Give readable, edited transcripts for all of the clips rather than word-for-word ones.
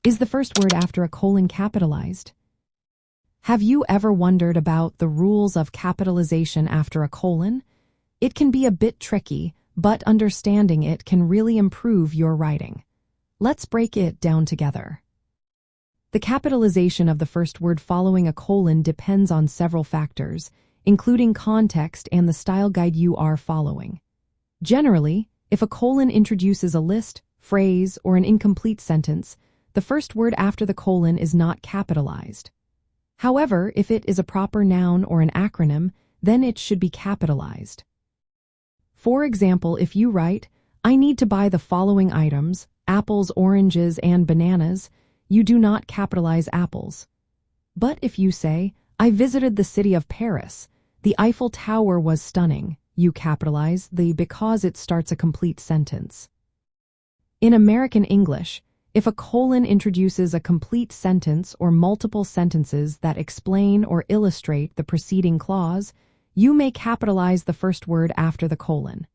Is the first word after a colon capitalized? Have you ever wondered about the rules of capitalization after a colon? It can be a bit tricky, but understanding it can really improve your writing. Let's break it down together. The capitalization of the first word following a colon depends on several factors, including context and the style guide you are following. Generally, if a colon introduces a list, phrase, or an incomplete sentence, the first word after the colon is not capitalized. However, if it is a proper noun or an acronym, then it should be capitalized. For example, if you write, "I need to buy the following items, apples, oranges, and bananas," you do not capitalize apples. But if you say, "I visited the city of Paris, the Eiffel Tower was stunning," you capitalize the because it starts a complete sentence. In American English, if a colon introduces a complete sentence or multiple sentences that explain or illustrate the preceding clause, you may capitalize the first word after the colon.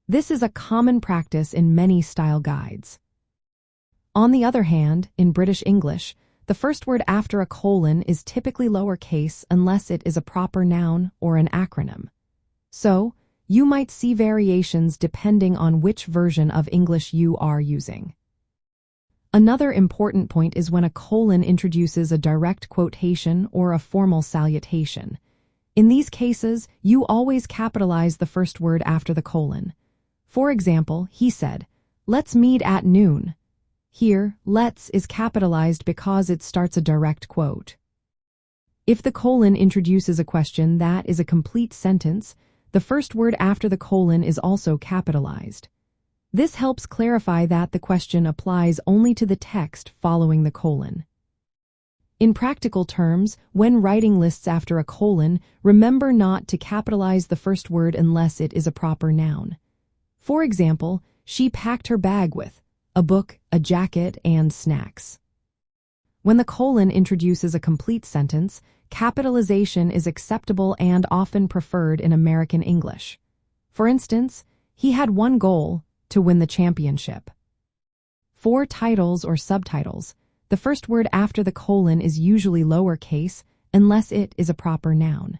This is a common practice in many style guides. On the other hand, in British English, the first word after a colon is typically lowercase unless it is a proper noun or an acronym. So, you might see variations depending on which version of English you are using. Another important point is when a colon introduces a direct quotation or a formal salutation. In these cases, you always capitalize the first word after the colon. For example, he said, "Let's meet at noon." Here, "let's" is capitalized because it starts a direct quote. If the colon introduces a question that is a complete sentence, the first word after the colon is also capitalized. This helps clarify that the question applies only to the text following the colon. In practical terms, when writing lists after a colon, remember not to capitalize the first word unless it is a proper noun. For example, "She packed her bag with a book, a jacket, and snacks." When the colon introduces a complete sentence, capitalization is acceptable and often preferred in American English. For instance, "He had one goal, to win the championship." For titles or subtitles, the first word after the colon is usually lowercase unless it is a proper noun.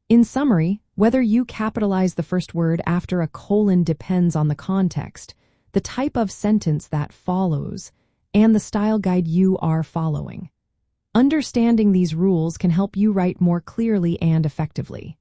In summary, whether you capitalize the first word after a colon depends on the context, the type of sentence that follows, and the style guide you are following. Understanding these rules can help you write more clearly and effectively.